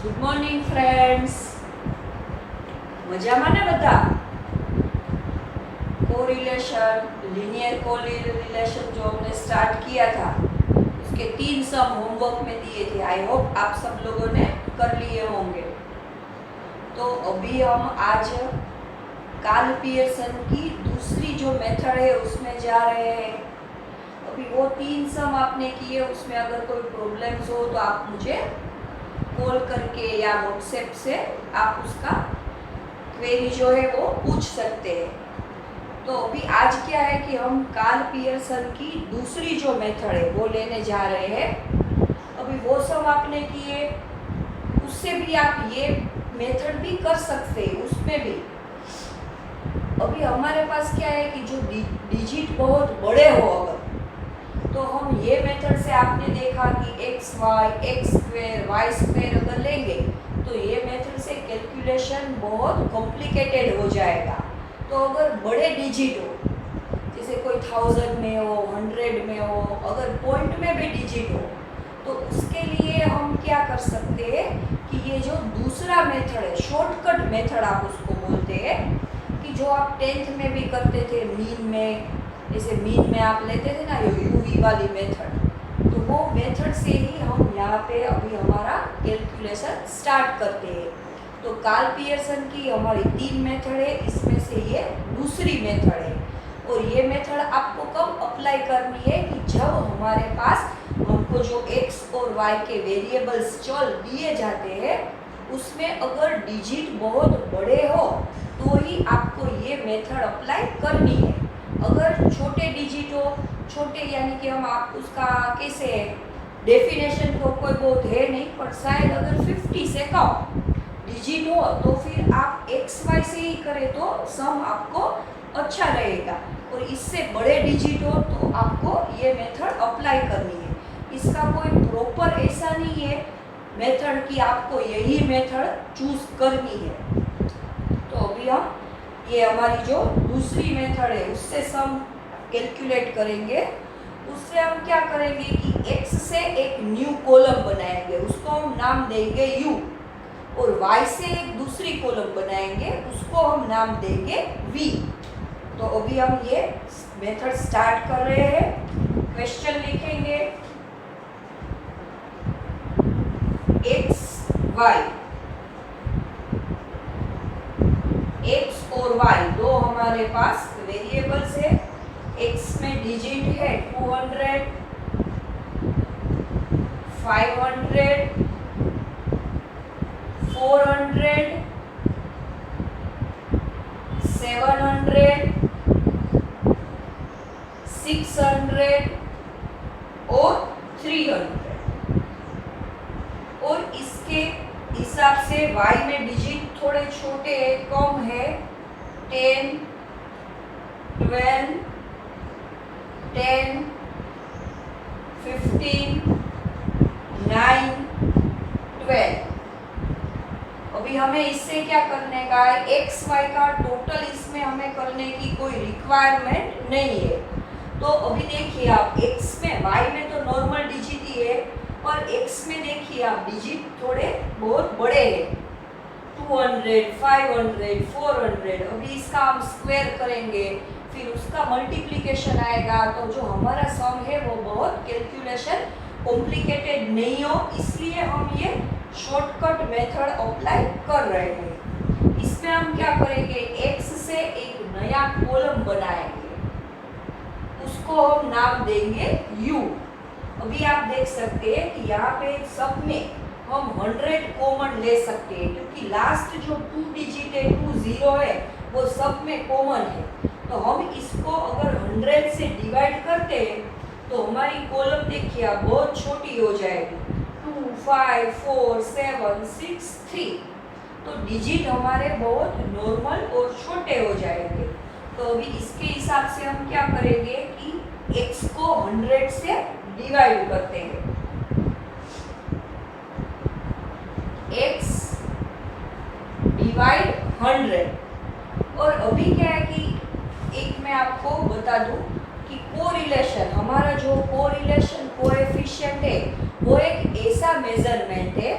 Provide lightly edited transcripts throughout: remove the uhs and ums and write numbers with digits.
Good morning friends, મજામાં ને બધા? कोरिलेशन, लीनियर कोरिलेशन जो हमने स्टार्ट किया था उसके 3 सम होमवर्क में दिए थे। आई होप आप सब लोगों ने कर लिए होंगे। तो अभी हम आज कार्ल पियर्सन की दूसरी जो मेथड है उसमें जा रहे हैं। अभी वो 3 सम आपने किए, उसमें अगर कोई प्रॉब्लम्स हो तो आप मुझे कॉल करके या व्हाट्सएप से आप उसका क्वेरी जो है वो पूछ सकते हैं। तो अभी आज क्या है कि हम कार्ल पियर्सन की दूसरी जो मेथड है वो लेने जा रहे हैं। अभी वो सब आपने किए, उससे भी आप ये मेथड भी कर सकते हैं, उसमें भी। अभी हमारे पास क्या है कि जो डिजिट बहुत बड़े हो अगर, तो हम ये मेथड से आपने देखा कि X Y X square Y square अगर लेंगे तो ये मेथड से कैलकुलेशन बहुत कॉम्प्लिकेटेड हो जाएगा। तो अगर बड़े डिजिट हो, जैसे कोई 1000 में हो, 100 में हो, अगर पॉइंट में भी डिजिट हो, तो उसके लिए हम क्या कर सकते हैं कि ये जो दूसरा मेथड है, शॉर्टकट मेथड आप उसको बोलते हैं, कि जो आप 10th में भी करते थे मीन में, जैसे मीन में आप लेते थे ना यूवी वाली मेथड, तो वो मेथड से ही हम यहाँ पे अभी हमारा कैलकुलेशन स्टार्ट करते हैं। तो कार्ल पियर्सन की हमारी 3 मेथड है, इसमें से ये दूसरी मेथड है। और ये मेथड आपको कब अप्लाई करनी है कि जब हमारे पास हमको जो x और y के वेरिएबल्स चल दिए जाते हैं उसमें अगर डिजिट बहुत बड़े हो तो ही आपको ये मेथड अप्लाई करनी है। अगर छोटे डिजिट हो, छोटे यानी कि हम आप उसका कैसे डेफिनेशन तो कोई बहुत है नहीं, पर शायद अगर 50 से कम डिजिट हो तो फिर आप एक्स वाई से ही करें तो सम आपको अच्छा रहेगा। और इससे बड़े डिजिट हो तो आपको ये मेथड अप्लाई करनी है। इसका कोई प्रॉपर ऐसा नहीं है मेथड कि आपको यही मेथड चूज करनी है। तो अभी हम ये हमारी जो दूसरी मेथड है उससे सम कैलकुलेट करेंगे। उससे हम क्या करेंगे कि x से एक न्यू कॉलम बनाएंगे, उसको हम नाम देंगे u, और y से एक दूसरी कॉलम बनाएंगे, उसको हम नाम देंगे v। तो अभी हम ये मेथड स्टार्ट कर रहे हैं। क्वेश्चन लिखेंगे x y, x और y दो हमारे पास वेरिएबल्स है। x में डिजिट है 200, 500, 400, 700, 600 और 300। और इसके हिसाब से y में डिजिट थोड़े छोटे कम है, 10, 12, 10, 15, 9, 12। अभी हमें इससे क्या करने का है, एक्स वाई का टोटल इसमें हमें करने की कोई रिक्वायरमेंट नहीं है। तो अभी देखिए आप एक्स में, वाई में तो नॉर्मल डिजिट ही है, पर एक्स में देखिए आप डिजिट थोड़े बहुत बड़े हैं, 200, 500, 400। अभी इसका हम स्क्वायर करेंगे, फिर उसका मल्टीप्लिकेशन आएगा, तो जो हमारा सम है वो बहुत कैलकुलेशन कॉम्प्लिकेटेड नहीं हो, इसलिए हम ये शॉर्टकट मेथड अप्लाई कर रहे हैं। इसमें हम क्या करेंगे, x से एक नया कॉलम बनाएंगे, उसको हम नाम देंगे u। अभी आप देख सकते हैं कि यहाँ पे सब में हम 100 कॉमन ले सकते हैं, क्योंकि लास्ट जो 2 डिजिट है 20 है वो सब में कॉमन है। तो हम इसको अगर 100 से डिवाइड करते हैं तो हमारी कॉलम देखिए आप बहुत छोटी हो जाएगी, 2, 5, 4, 7, 6, 3। तो डिजिट हमारे बहुत नॉर्मल और छोटे हो जाएंगे। तो अभी इसके हिसाब से हम क्या करेंगे कि x को 100 से डिवाइड करते हैं, x डिवाइड 100। और अभी क्या है कि एक मैं आपको बता दूं कि कोरिलेशन, हमारा जो कोरिलेशन कोएफिशिएंट है वो एक ऐसा मेजरमेंट है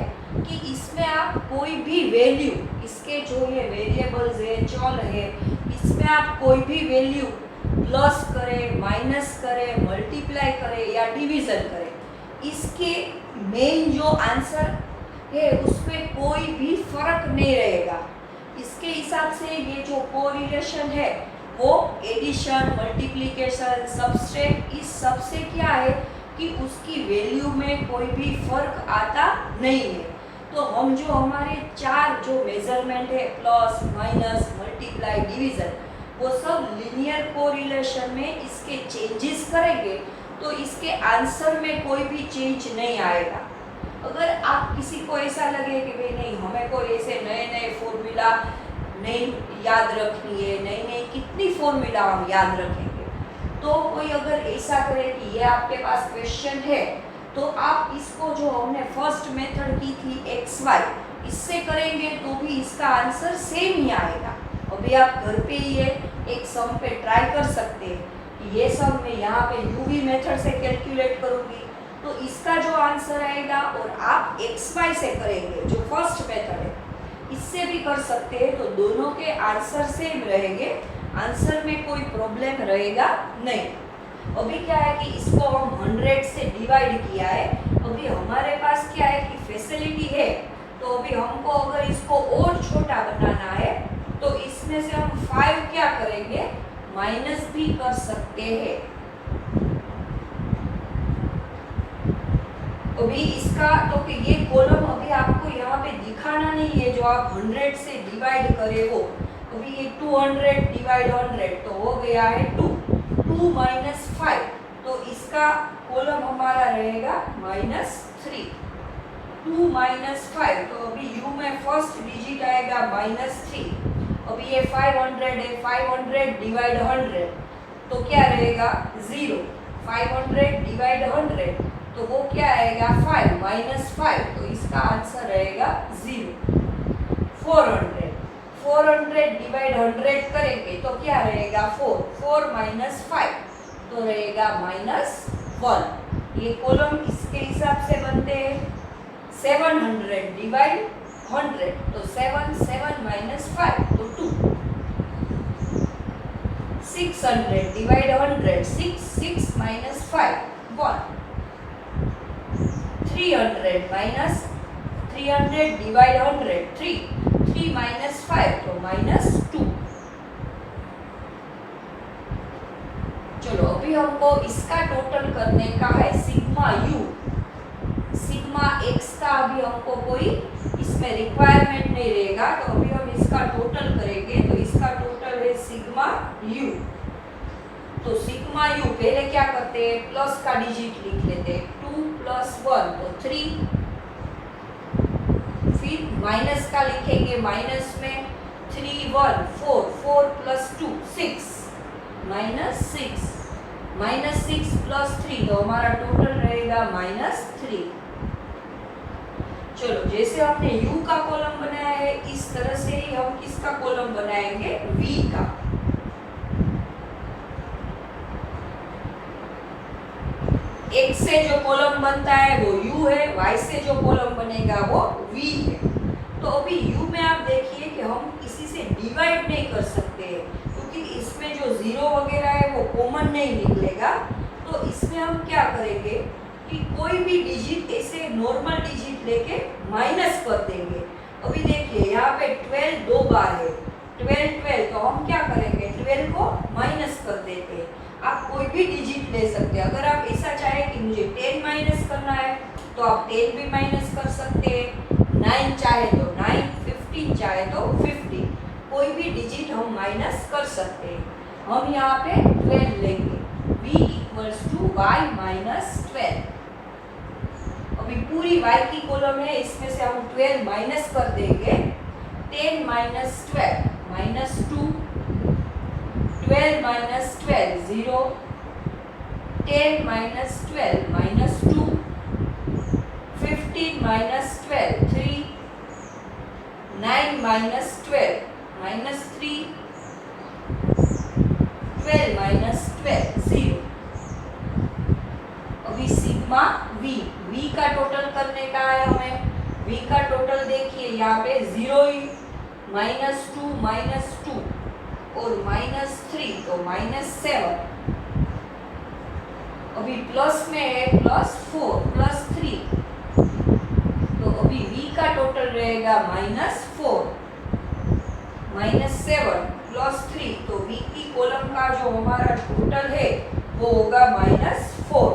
कि इसमें आप कोई भी वैल्यू, इसके जो ये वेरिएबल्स है, चल है, इसमें आप कोई भी वैल्यू प्लस करें, माइनस करें, मल्टीप्लाई करें या डिवीजन करें, इसके मेन जो आंसर है उसमें कोई भी फर्क नहीं रहेगा। इसके हिसाब से ये जो कोरिलेशन है वो एडिशन, मल्टीप्लिकेशन, सबट्रैक्ट, इस सब से क्या है कि उसकी वैल्यू में कोई भी फर्क आता नहीं है। तो हम जो हमारे 4 जो मेजरमेंट है, प्लस, माइनस, मल्टीप्लाई, डिवीजन, वो सब लीनियर कोरिलेशन में इसके चेंजेस करेंगे तो इसके आंसर में कोई भी चेंज नहीं आएगा। अगर आप किसी को ऐसा लगे कि भाई नहीं, हमें कोई ऐसे नए नए फॉर्मूला नहीं याद रखनी है, नई नई कितनी फॉर्मूला हम याद रखेंगे, तो कोई अगर ऐसा करे कि ये आपके पास क्वेश्चन है तो आप इसको जो हमने फर्स्ट मेथड की थी XY, इससे करेंगे तो भी इसका आंसर सेम ही आएगा। अभी आप घर पे ही एक सम पे ट्राई कर सकते हैं कि ये सम मैं यहाँ पे UV मेथड से कैलकुलेट करूँगी तो इसका जो आंसर आएगा, और आप XY से करेंगे जो फर्स्ट मेथड है, इससे भी कर सकते हैं, तो दोनों के आंसर सेम रहेंगे, आंसर में कोई प्रॉब्लम रहेगा नहीं। अभी क्या है कि इसको हम 100 से डिवाइड किया है, अभी हमारे पास क्या है कि फैसिलिटी है, तो अभी हमको अगर इसको और छोटा बनाना है तो इसमें से हम 5 क्या करेंगे, माइनस भी कर सकते हैं। अभी इसका तो कि ये कॉलम अभी आपको यहाँ पे दिखाना नहीं है, जो आप 100 से डिवाइड करे वो, अभी ये 200 डिवाइड 100 तो हो गया है 2 माइनस 5, तो इसका कॉलम हमारा रहेगा -3। 2 माइनस 5, तो अभी u में फर्स्ट डिजिट आएगा -3। अभी ये 500 है, 500 डिवाइड 100 तो क्या रहेगा 0। 500 डिवाइड 100 तो वो क्या आएगा 5 माइनस 5, तो इसका आंसर रहेगा 0। 400 डिवाइड 100 करेंगे तो क्या रहेगा 4 माइनस 5 तो रहेगा -1। ये कॉलम इसके हिसाब से बनते हैं। 700 डिवाइड 100 तो 7 माइनस 5 तो 2। 600 डिवाइड 100 6 माइनस 5 1। 300 डिवाइड 100 3 माइनस 5 तो -2। चलो अभी हमको इसका टोटल करने का है, सिग्मा u, सिग्मा x का अभी हमको कोई इसमें रिक्वायरमेंट नहीं रहेगा, तो अभी हम इसका टोटल करेंगे, तो इसका टोटल है सिग्मा u। तो सिग्मा u पहले क्या करते हैं, प्लस का डिजिट लिख लेते हैं, 2 + 1 तो 3, फिर माइनस का लिखेंगे, माइनस में 3 1 4 + 2 6 -6 -6 + 3 तो हमारा टोटल रहेगा -3। चलो जैसे हमने u का कॉलम बनाया है, इस तरह से ही हम किसका कॉलम बनाएंगे, v का। x से जो कॉलम बनता है वो u है, y से जो कॉलम बनेगा वो v है। तो अभी u में आप देखिए कि हम किसी से डिवाइड नहीं कर सकते, क्योंकि इसमें जो 0 वगैरह है वो कॉमन नहीं निकलेगा। तो इसमें हम क्या करेंगे कि कोई भी डिजिट ऐसे नॉर्मल डिजिट लेके माइनस कर देंगे। अभी देखिए यहाँ पे 12 2 बार है, 12 तो हम क्या करेंगे, 12 को माइनस कर देते हैं। आप कोई भी डिजिट ले सकते हैं, अगर आप ऐसा चाहे कि मुझे 10 माइनस करना है तो आप 10 भी माइनस कर सकते हैं, 9 चाहे तो 9, 15 चाहे तो 15, कोई भी डिजिट हम माइनस कर सकते हैं। हम यहाँ पे 12 लेंगे, v = y - 12। अभी पूरी y की कॉलम है, इसमें से हम 12 माइनस कर देंगे, 10 - 12 -2, 12 - 12 0, 10 - 12 -2, 15 - 12 3, 9 - 12 -3, 12 - 12 0। अभी सिग्मा v का टोटल करने का है हमें, v का टोटल देखिए यहाँ पे 0 ही, -2 और -3 तो -7। अभी प्लस में है +4 +3 तो अभी v का टोटल रहेगा -4 -7 +3 तो v की कॉलम का जो हमारा टोटल है वो होगा -4।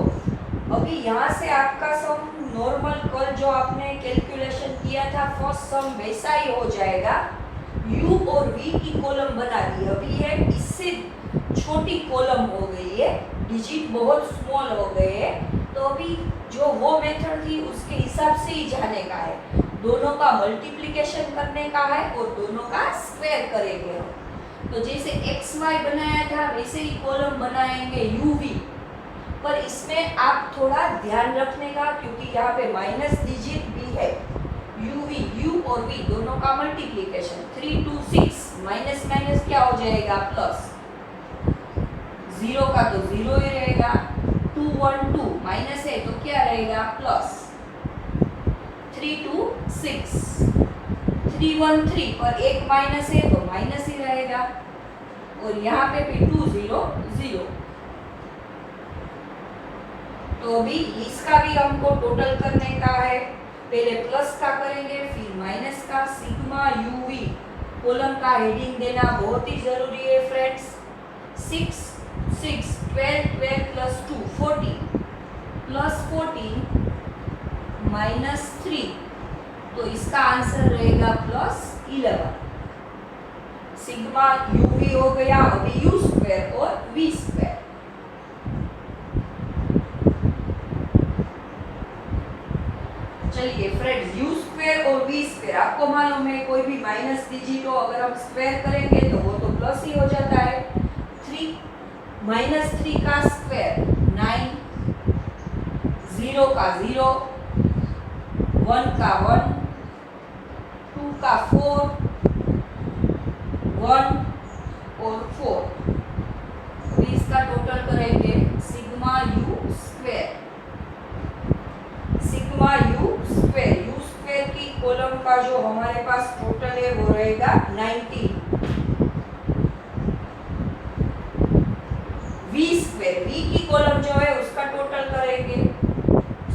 अभी यहाँ से आपका सम नॉर्मल कल जो आपने कैलकुलेशन किया था फर्स्ट सम वैसा ही हो जाएगा। u और v की कॉलम बना दी, अभी है इससे छोटी कॉलम हो गई है, डिजिट बहुत स्मॉल हो गए हैं, तो अभी जो वो मेथड थी उसके हिसाब से ही जाने का है। दोनों का मल्टीप्लिकेशन करने का है और दोनों का स्क्वायर करेंगे हम। तो जैसे एक्स वाई बनाया था वैसे ही कॉलम बनाएंगे u v, पर इसमें आप थोड़ा ध्यान रखने का क्योंकि यहाँ पे माइनस डिजिट भी है। u और v दोनों का मल्टीप्लिकेशन 3 2 6 माइनस माइनस क्या हो जाएगा प्लस, 0 का तो 0 ही रहेगा, 2 1 2 माइनस है तो क्या रहेगा प्लस, 3 2 6 3 1 3 पर एक माइनस है तो माइनस ही रहेगा और यहाँ पे भी 2 0 0। तो अभी इसका भी हमको टोटल करने का है, पहले प्लस का करेंगे फिर माइनस का। सिग्मा यू वी कॉलम का हेडिंग देना बहुत ही जरूरी है फ्रेंड्स। 6 6 12 12 प्लस 2 14 प्लस 14 -3 तो इसका आंसर रहेगा +11। सिग्मा यू वी हो गया, अभी यू स्क्वायर और वी स्क्वायर। चलिए फ्रेंड्स, यू स्क्वायर और वी स्क्वायर आपको मालूम है कोई भी माइनस डिजिट हो अगर हम स्क्वायर करेंगे तो वो तो प्लस ही हो जाता है। 3 -3 का स्क्वायर 9, 0 का 0, 1 का 1, 2 का 4, 1 और 4। अभी इसका टोटल करेंगे sigma U square. Sigma U square की कॉलम का जो हमारे पास टोटल है वो रहेगा 19। वी स्क्वायर, वी की कॉलम जो है उसका टोटल करेंगे,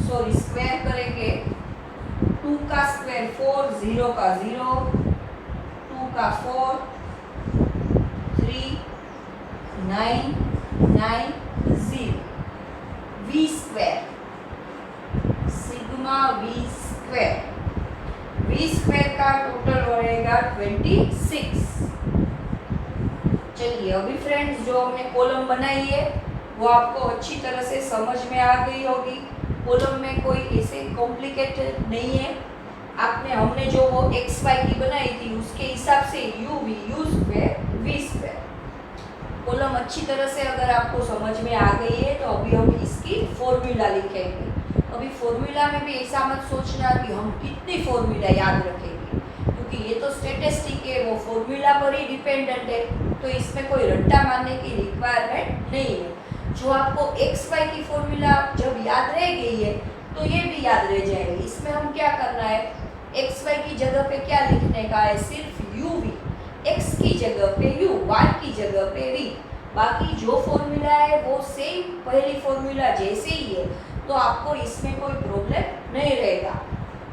सॉरी स्क्वायर करेंगे। 2 का स्क्वायर 4, 0 का 0, 2 का 4, 3 9 9 0। V square sigma V square का टोटल रहेगा 26। चलिए अभी फ्रेंड्स जो हमने कॉलम बनाई है वो आपको अच्छी तरह से समझ में आ गई होगी। कॉलम में कोई ऐसे कॉम्प्लिकेटेड नहीं है, हमने जो वो एक्स वाई की बनाई थी उसके हिसाब से U square V square. Column अच्छी तरह से अगर आपको समझ में आ गई है तो अभी हम इसकी फॉर्मूला लिखेंगे। अभी फॉर्मूला में भी ऐसा मत सोचना कि हम कितनी फॉर्मूला याद रखेंगे, क्योंकि ये तो स्टैटिस्टिक है, वो फॉर्मूला पर ही डिपेंडेंट है, तो इसमें कोई रट्टा मारने की रिक्वायरमेंट नहीं है। जो आपको एक्स वाई की फॉर्मूला जब याद रह गई है तो ये भी याद रह जाएगी। इसमें हम क्या करना है, एक्स वाई की जगह पे क्या लिखने का है, सिर्फ यू वी, एक्स की जगह पे यू, वाई की जगह पे वी। बाकी जो फॉर्मूला है वो सेम पहली फॉर्मूला जैसे ही है, तो आपको इसमें कोई प्रॉब्लम नहीं रहेगा।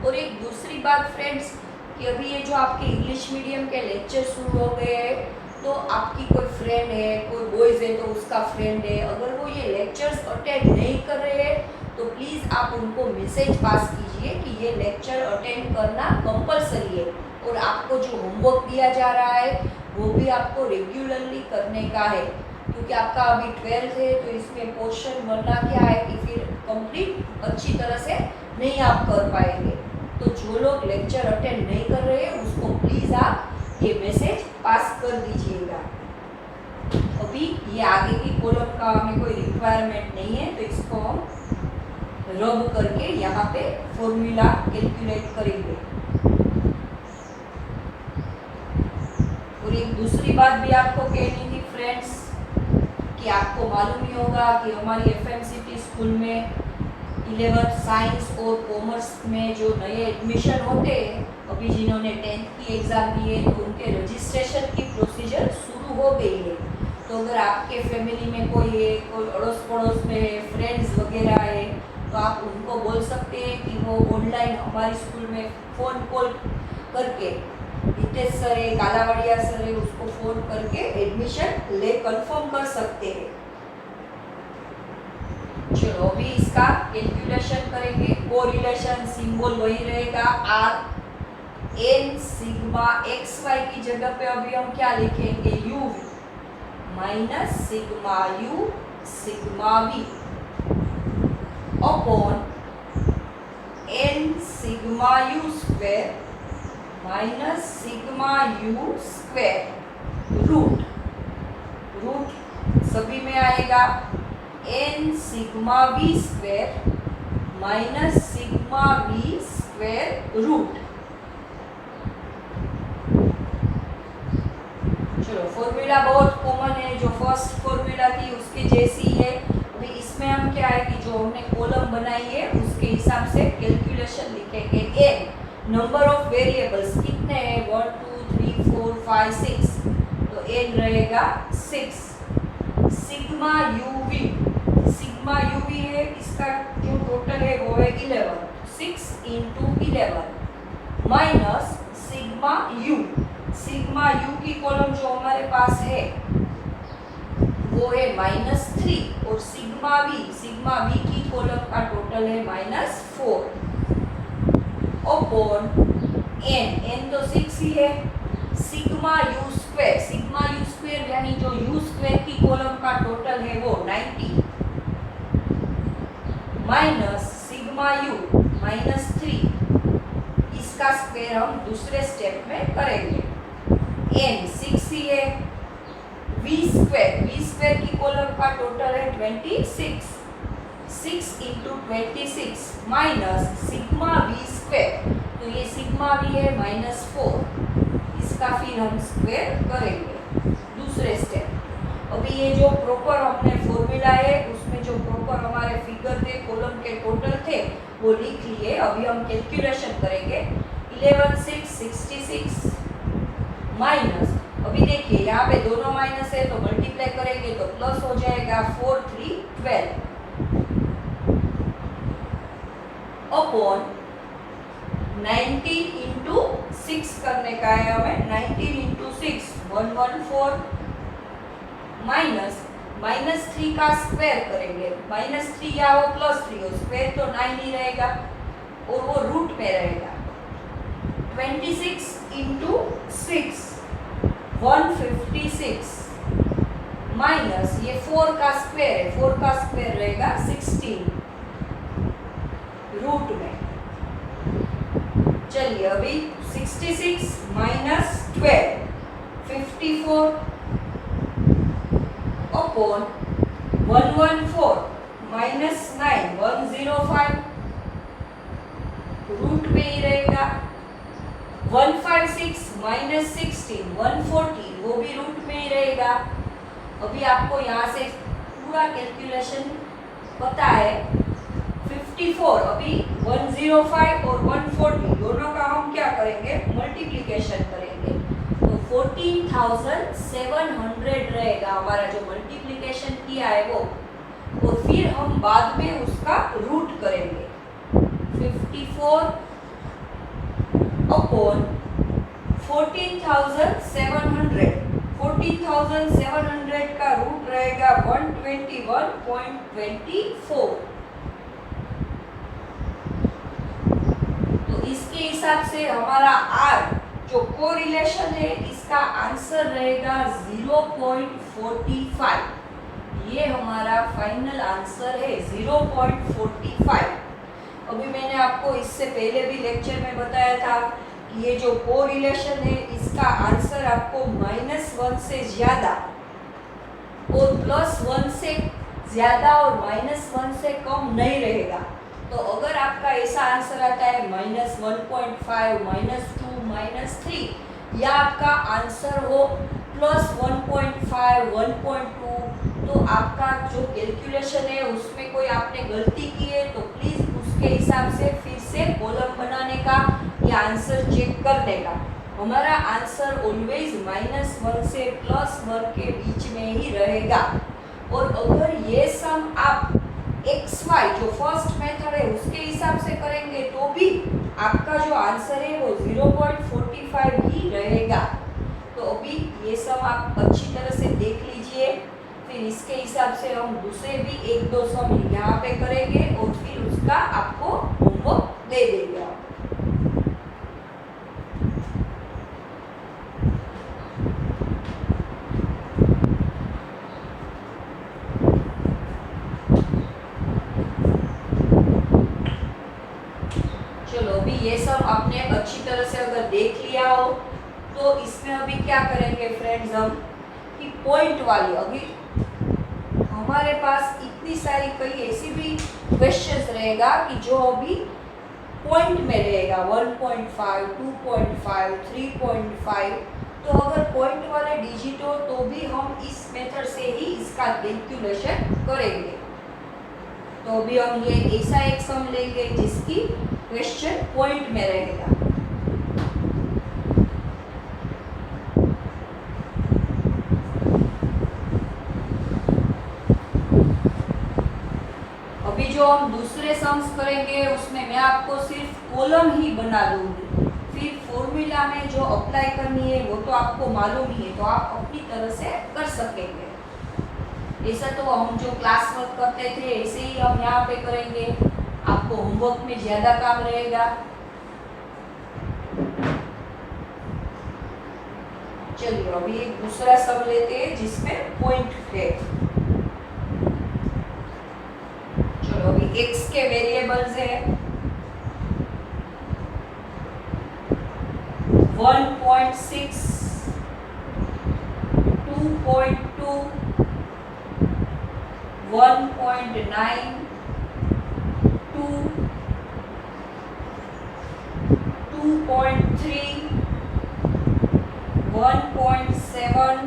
और एक दूसरी बात फ्रेंड्स कि अभी ये जो आपके इंग्लिश मीडियम के लेक्चर शुरू हो गए हैं, तो आपकी कोई फ्रेंड है, कोई बॉयज़ है तो उसका फ्रेंड है, अगर वो ये लेक्चर्स अटेंड नहीं कर रहे हैं तो प्लीज़ आप उनको मैसेज पास कीजिए कि ये लेक्चर अटेंड करना कंपलसरी है और आपको जो होमवर्क दिया जा रहा है वो भी आपको रेगुलरली करने का है, क्योंकि आपका अभी 12th है तो इसमें पोर्शन वरना क्या है कि फिर कंप्लीट अच्छी तरह से नहीं आप कर पाएंगे। तो जो लोग लेक्चर अटेंड नहीं कर रहे हैं उसको प्लीज़ आप ये मैसेज पास कर दीजिएगा। अभी ये आगे की कॉलम का हमें कोई रिक्वायरमेंट नहीं है, तो इसको हम रब करके यहाँ पे फॉर्मूला कैलकुलेट करेंगे। और एक दूसरी बात भी आपको कहनी थी फ्रेंड्स कि आपको मालूम ही होगा कि हमारी एफएमसीटी स्कूल में 11th साइंस और कॉमर्स में जो नए एडमिशन होते हैं, अभी जिन्होंने 10th की एग्ज़ाम दी है तो उनके रजिस्ट्रेशन की प्रोसीजर शुरू हो गई है। तो अगर आपके फैमिली में कोई है, कोई अड़ोस पड़ोस में है, फ्रेंड्स वगैरह है, तो आप उनको बोल सकते हैं कि वो ऑनलाइन हमारी स्कूल में फ़ोन कॉल करके, हितेश सर है, कालावड़िया सर है, उसको फ़ोन करके एडमिशन ले कंफर्म कर सकते हैं। चलो अभी इसका कैलकुलेशन करेंगे। कोरिलेशन सिंबल वही रहेगा R N sigma X Y की जगह पे अभी हम क्या लिखेंगे, U minus sigma U sigma V upon N sigma U square minus sigma U square root सभी में आएगा N sigma V square minus sigma V square root. चलो फॉर्मूला बहुत कॉमन है, जो फर्स्ट फॉर्मूला थी उसके जैसी है। अभी इसमें हम क्या है कि जो हमने कॉलम बनाई है उसके हिसाब से कैलकुलेशन लिखेंगे। एन नंबर ऑफ वेरिएबल्स कितने हैं, 1 2 3 4 5 6, तो एन रहेगा 6। सिग्मा यूवी है, इसका जो टोटल है वो है 11, 6 × 11 माइनस सिग्मा यू की कॉलम जो हमारे पास है वो है -3 और सिग्मा वी की कॉलम का टोटल है -4 अपॉन एन तो 6 ही है, सिग्मा यू स्क्वायर यानी जो यू स्क्वायर की कॉलम का टोटल है वो 90 माइनस सिग्मा यू -3, इसका स्क्वायर हम दूसरे स्टेप में करेंगे। एन 6 ही है, वी स्क्वायर की कॉलम का टोटल है 26, 6 × 26 माइनस सिग्मा वी स्क्वायर, तो ये सिग्मा वी है -4, इसका फिर हम स्क्वायर करेंगे दूसरे स्टेप। अभी ये जो प्रॉपर हमने फॉर्मूला है उसमें जो प्रॉपर हमारे फिगर थे, कॉलम के टोटल थे वो लिख लिए। अभी हम कैलकुलेशन करेंगे। 11 6 66 माइनस, अभी देखिए यहाँ पे दोनों माइनस है तो मल्टीप्लाई करेंगे तो प्लस हो जाएगा 4 3 12 अपॉन 19 × 6 करने का है हमें। 19 × 6 114 माइनस -3 का स्क्वायर करेंगे, -3 या वो +3 हो, स्क्वायर तो 9 ही रहेगा और वो रूट में रहेगा। 26 × 6 156 माइनस ये 4 का स्क्वायर है, 4 का स्क्वायर रहेगा 16 रूट में। चलिए अभी 66 - 12 54 अपॉन 114 -9 105 रूट में ही रहेगा। 156 - 16 140 वो भी रूट में ही रहेगा। अभी आपको यहाँ से पूरा कैलकुलेशन पता है। 54 अभी 105 और 140 दोनों का हम क्या करेंगे, मल्टीप्लिकेशन करेंगे, तो 14,700 रहेगा हमारा जो मल्टीप्लिकेशन किया है वो, और फिर हम बाद में उसका रूट करेंगे। 54 अपॉन 14,700, 14,700 का रूट रहेगा 121.24। तो इसके हिसाब से हमारा आर जो कोरिलेशन है इसका आंसर रहेगा 0.45। ये हमारा फाइनल आंसर है 0.45। अभी मैंने आपको इससे पहले भी लेक्चर में बताया था कि ये जो कोरिलेशन है इसका आंसर आपको -1 से ज़्यादा और +1 से ज़्यादा और -1 से कम नहीं रहेगा। तो अगर आपका ऐसा आंसर आता है -1.5 -2 -3, या आपका आंसर हो +1.5 1.2 तो आपका जो कैलकुलेशन है उसमें कोई आपने गलती की है तो प्लीज उसके हिसाब से फिर से कॉलम बनाने का या आंसर चेक करने का। हमारा आंसर ऑलवेज -1 से +1 के बीच में ही रहेगा। और अगर ये सम आप XY जो फर्स्ट मेथड है उसके हिसाब से करेंगे तो भी आपका जो आंसर है वो 0.45 ही रहेगा। तो अभी ये सम आप अच्छी तरह से देख लीजिए, फिर इसके हिसाब से हम दूसरे भी 1-2 सम यहाँ पे करेंगे और फिर उसका आपको होमवर्क दे देंगे आप। चलो अभी ये सब आपने अच्छी तरह से अगर देख लिया हो तो इसमें अभी क्या करेंगे फ्रेंड्स हम कि पॉइंट वाली, अभी हमारे पास इतनी सारी कई ऐसी भी क्वेश्चंस रहेगा कि जो अभी पॉइंट में रहेगा 1.5, 2.5, 3.5। तो अगर पॉइंट वाले डिजिट हो तो भी हम इस मेथड से ही इसका कैलकुलेशन करेंगे। तो अभी हम ये ऐसा एक सम लेंगे जिसकी क्वेश्चन पॉइंट में रहेगा। अभी जो हम दूसरे सम्स करेंगे उसमें मैं आपको सिर्फ कॉलम ही बना दूंगी, फिर फॉर्मूला में जो अप्लाई करनी है वो तो आपको मालूम ही है, तो आप अपनी तरह से कर सकेंगे। ऐसा तो हम जो क्लास वर्क करते थे ऐसे ही हम यहाँ पे करेंगे, आपको होमवर्क में ज्यादा काम रहेगा। चलिए अभी एक दूसरा सम लेते हैं जिसमें पॉइंट है। चलो अभी x के वेरिएबल्स है 1.6, 2.2, 1.9, 2, 2.3, 1.7,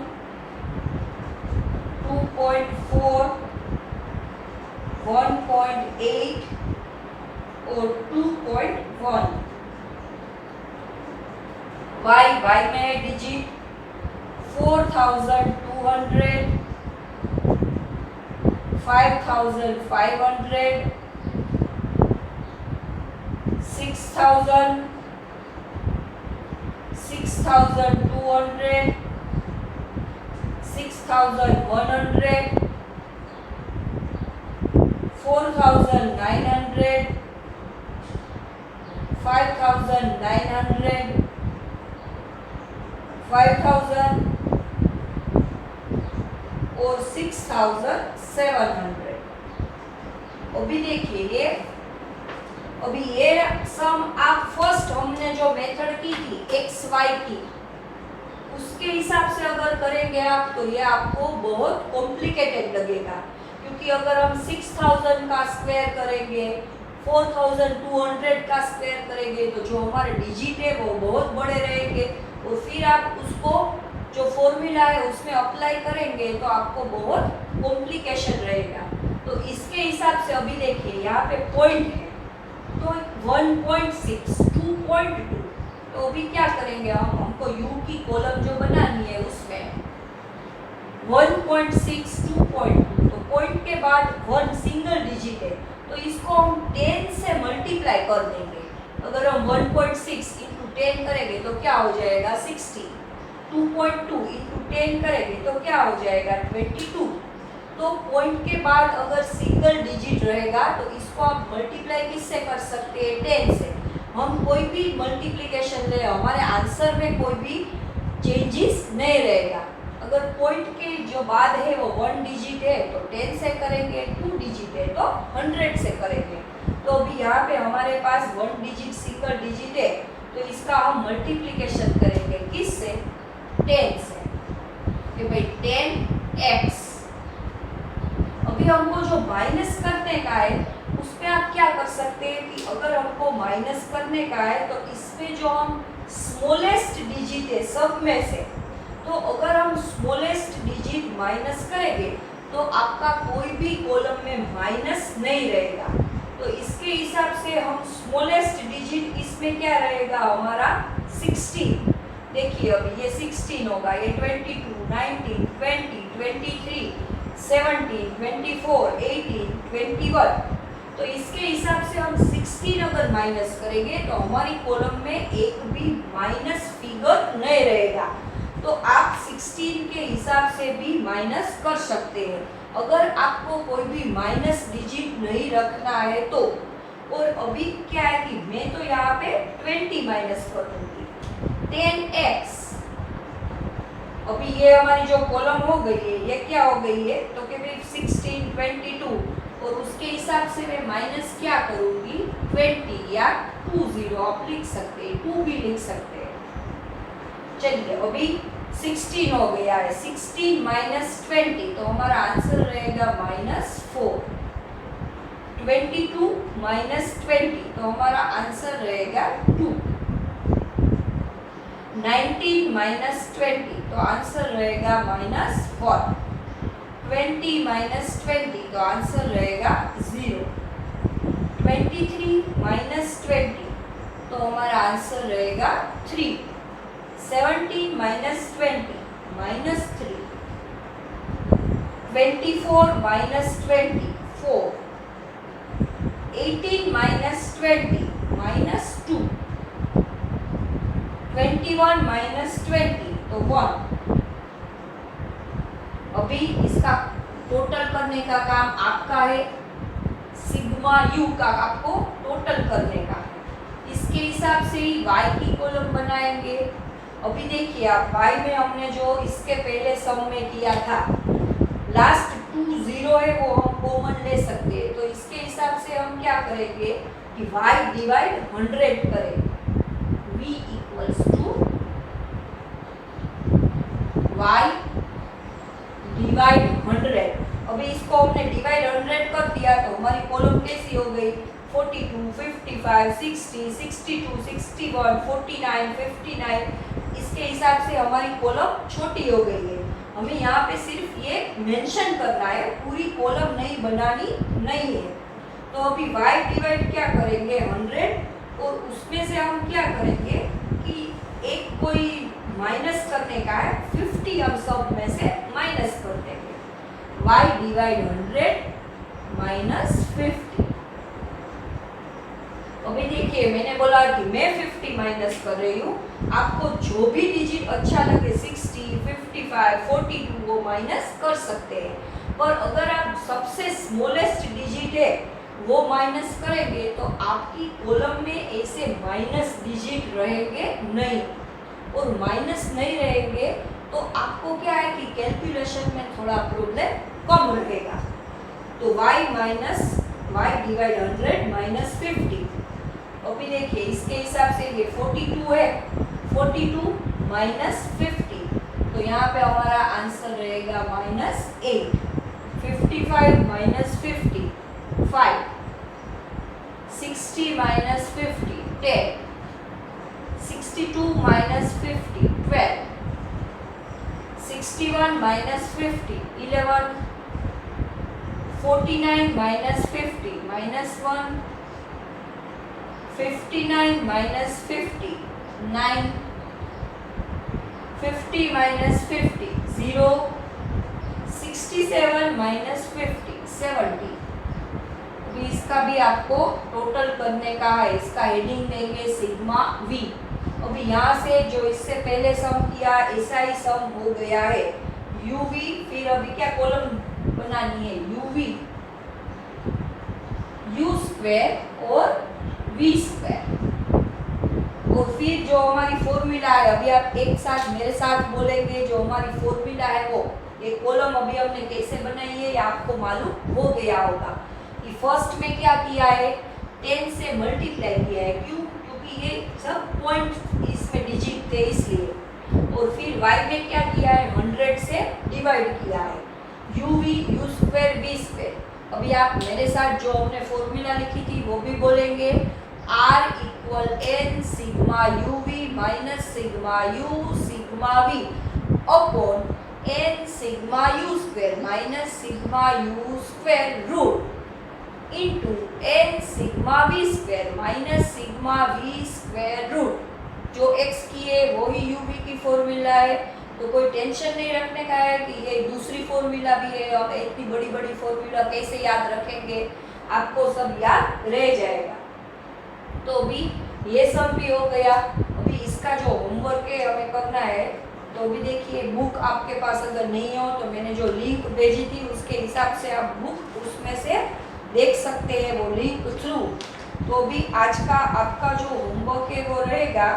2.4, 1.8 और 2.1। y में है डिजिट 4200, 5500, 6000, 6200, 6100, 4900, 5900, 5000 और 6700। अभी देखिए ये, अभी ये सम आप फर्स्ट हमने जो मेथड की थी XY की उसके हिसाब से अगर करेंगे आप तो ये आपको बहुत कॉम्प्लिकेटेड लगेगा, क्योंकि अगर हम 6000 का स्क्वायर करेंगे, 4200 का स्क्वायर करेंगे तो जो हमारे डिजिट है वो बहुत बड़े रहेंगे और फिर आप उसको जो फॉर्मूला है उसमें अप्लाई करेंगे तो आपको बहुत कॉम्प्लिकेशन रहेगा। तो इसके हिसाब से अभी देखिए यहाँ पे पॉइंट है तो 1.6, 2.2, तो अभी क्या करेंगे हमको u की कॉलम जो बनानी है उसमें 1.6, 2.2, तो पॉइंट के बाद 1 सिंगल डिजिट है तो इसको हम 10 से मल्टीप्लाई कर देंगे। अगर हम 1.6 इंटू 10 करेंगे तो क्या हो जाएगा 60, 2.2 इंटू 10 करेंगे तो क्या हो जाएगा 22। तो पॉइंट के बाद अगर सिंगल डिजिट रहेगा तो इसको आप मल्टीप्लाई किससे कर सकते हैं 10 से। हम कोई भी मल्टीप्लिकेशन ले हमारे आंसर में कोई भी चेंजेस नहीं रहेगा। अगर पॉइंट के जो बाद है वो 1 डिजिट है तो 10 से करेंगे, 2 डिजिट है तो 100 से करेंगे। तो अभी यहाँ पे हमारे पास 1 डिजिट सिंगल डिजिट है तो इसका हम मल्टीप्लिकेशन करेंगे किससे 10 से, कि भाई 10x। अभी हमको जो माइनस करने का है उसमें आप क्या कर सकते हैं कि अगर हमको माइनस करने का है तो इसमें जो हम स्मॉलेस्ट डिजिट है सब में से, तो अगर हम स्मॉलेस्ट डिजिट माइनस करेंगे तो आपका कोई भी कॉलम में माइनस नहीं रहेगा। तो इसके हिसाब से हम स्मॉलेस्ट डिजिट इसमें क्या रहेगा हमारा 16। देखिए अभी ये 16 होगा, ये 22, 19, 20, 23, 17, 24, 18, 21। तो इसके हिसाब से हम 16 अगर माइनस करेंगे तो हमारी कॉलम में एक भी माइनस फिगर नहीं रहेगा। तो आप 16 के हिसाब से भी माइनस कर सकते हैं अगर आपको कोई भी माइनस डिजिट नहीं रखना है तो। और अभी क्या है कि मैं तो यहाँ पे 20 माइनस कर दूंगी, 10x। अभी ये हमारी जो कॉलम हो गई है ये क्या हो गई है, तो कि भाई 16, 22 और उसके हिसाब से मैं माइनस क्या करूंगी 20 या 20 आप लिख सकते हैं, 2 भी लिख सकते हैं। चलिए अभी 16 हो गया है, 16 माइनस 20 तो हमारा आंसर रहेगा -4। 22 माइनस 20 तो हमारा आंसर रहेगा 2। 19 माइनस 20 तो आंसर रहेगा -1। 20 माइनस 20 तो आंसर रहेगा 0। 23 माइनस 20 तो हमारा आंसर रहेगा 3। 17 माइनस 20 -3। 24 माइनस 20 4। 18 माइनस 20 -2। 21 माइनस 20 तो 1। अभी इसका टोटल करने का काम आपका है, सिग्मा यू का आपको टोटल करने का है। इसके हिसाब से ही y की कॉलम बनाएंगे। अभी देखिए आप y में हमने जो इसके पहले सम में किया था, लास्ट 2 0 है वो हम कॉमन ले सकते हैं। तो इसके हिसाब से हम क्या करेंगे कि y डिवाइड 100 करेंगे। v equals to y divide 100। अभी इसको हमने डिवाइड 100 कर दिया तो हमारी कॉलम कैसी हो गई 42, 55, 60, 62, 61, 49, 59। इसके हिसाब से हमारी कॉलम छोटी हो गई है। हमें यहाँ पे सिर्फ ये मेंशन करना है, पूरी कॉलम नहीं बनानी नहीं है। तो अभी y डिवाइड क्या करेंगे 100 और उसमें से हम क्या करेंगे कि एक कोई माइनस करने का है, 50 हम सब में से माइनस कर देंगे। y divide 100 minus 50। अभी देखिए मैंने बोला कि मैं 50 माइनस कर रही हूँ, आपको जो भी डिजिट अच्छा लगे 60, 55, 42 वो माइनस कर सकते हैं। पर अगर आप सबसे स्मॉलेस्ट डिजिट है वो माइनस करेंगे तो आपकी कॉलम में ऐसे माइनस डिजिट रहेंगे नहीं, और माइनस नहीं रहेंगे तो आपको क्या है कि कैलकुलेशन में थोड़ा प्रॉब्लम कम रहेगा। तो y डिवाइड 100 माइनस 50। अभी देखिए इसके हिसाब से ये 42 है, 42 माइनस 50 तो यहाँ पे हमारा आंसर रहेगा -8। 55 minus 50 5। 60 minus 50 10। 62 minus 50 12। 61 minus 50 11। 49 minus 50 -1। 59 minus 50 9। 50 minus 50 0। 67 minus 50 70। अभी इसका भी आपको टोटल करने का है, इसका हेडिंग देंगे सिग्मा v। अभी यहाँ से जो इससे पहले सम किया ऐसा ही सम हो गया है uv। फिर अभी क्या कॉलम बनानी है uv u स्क्वायर और v स्क्वायर। और फिर जो हमारी फॉर्मूला है, अभी आप एक साथ मेरे साथ बोलेंगे, जो हमारी फॉर्मूला है वो ये कॉलम अभी हमने कैसे बनाई है ये आपको मालूम हो गया होगा कि फर्स्ट में क्या किया है 10 से मल्टीप्लाई किया है। क्यों? क्योंकि ये सब पॉइंट इसमें डिजिट थे इसलिए। और फिर y में क्या किया है 100 से डिवाइड किया है uv u square v square. अभी आप मेरे साथ जो हमने फॉर्मूला लिखी थी वो भी बोलेंगे r equal n sigma uv minus sigma u sigma v upon n sigma u square minus sigma u square root into n sigma v square minus sigma v square root. जो x की है वही u v की formula है, तो कोई tension नहीं रखने का है कि ये दूसरी फॉर्मूला भी है और इतनी बड़ी बड़ी फॉर्मूला कैसे याद रखेंगे, आपको सब याद रह जाएगा। तो अभी ये सब भी हो गया। अभी इसका जो होमवर्क है हमें करना है, तो अभी देखिए बुक आपके पास अगर नहीं हो तो मैंने जो लिंक भेजी थी उसके हिसाब से आप बुक उसमें से देख सकते हैं वो लिंक थ्रू। तो अभी आज का आपका जो होमवर्क है वो रहेगा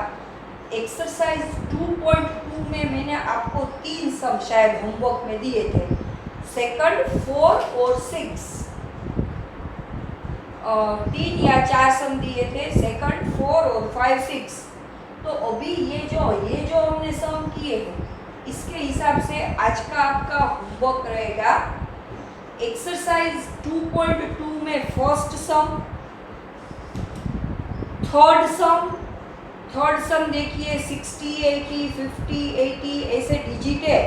एक्सरसाइज 2.2 में मैंने आपको 3 सम शायद होमवर्क में दिए थे, सेकंड 4 और 6, 3 या 4 सम दिए थे, सेकंड 4 और 5 6। तो अभी ये जो हमने सम किए हैं इसके हिसाब से आज का आपका होमवर्क रहेगा एक्सरसाइज 2.2 में फर्स्ट सम, थर्ड सम देखिए 60 80 50 80 ऐसे डिजिट है।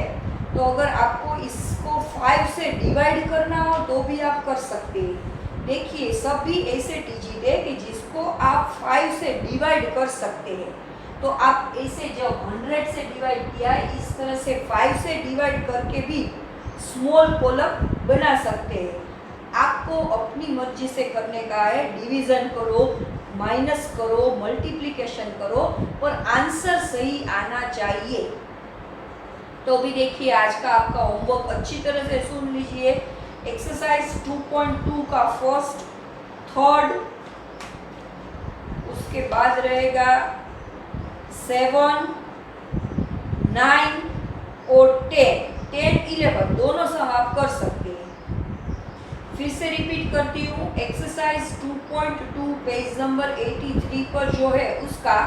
तो अगर आपको इसको 5 से डिवाइड करना हो तो भी आप कर सकते हैं। देखिए सभी ऐसे डिजिट है कि जिसको आप 5 से डिवाइड कर सकते हैं। तो आप ऐसे जब 100 से डिवाइड किया है इस तरह से 5 से डिवाइड करके भी स्मॉल कॉलम बना सकते हैं। आपको अपनी मर्जी से करने का है, डिवीजन करो, माइनस करो, मल्टीप्लिकेशन करो, पर आंसर सही आना चाहिए। तो अभी देखिए आज का आपका होमवर्क अच्छी तरह से सुन लीजिए। एक्सरसाइज 2.2 का फर्स्ट, थर्ड, उसके बाद रहेगा 7, 9 और 10, 11 दोनों सम आप कर सकते हैं। फिर से रिपीट करती हूँ, एक्सरसाइज 2.2 पेज नंबर 83 पर जो है उसका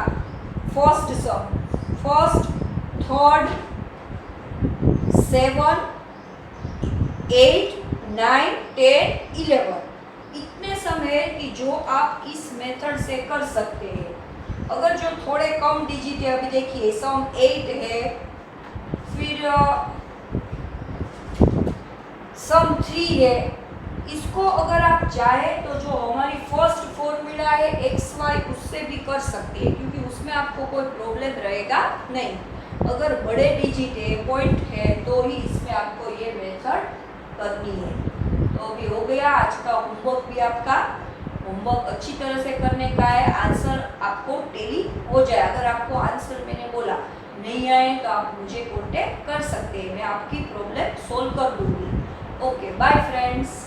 फर्स्ट सम, फर्स्ट, थर्ड, 7, 8, 9, 10, 11 इतने सम है कि जो आप इस मेथड से कर सकते हैं। अगर जो थोड़े कम डिजिट है, अभी देखिए सम 8 है, फिर सम 3 है, इसको अगर आप चाहे तो जो हमारी फर्स्ट फॉर्मूला है xy उससे भी कर सकते हैं, क्योंकि उसमें आपको कोई प्रॉब्लम रहेगा नहीं। अगर बड़े डिजिट है, पॉइंट है, तो ही इसमें आपको ये मेथड करनी है। तो अभी हो गया आज का होमवर्क भी आपका। होमवर्क अच्छी तरह से करने का है, आंसर आपको टेली हो जाए। अगर आपको आंसर मैंने बोला नहीं आए तो आप मुझे कॉन्टेक्ट कर सकते हैं, मैं आपकी प्रॉब्लम सोल्व कर दूंगी। Okay, bye friends.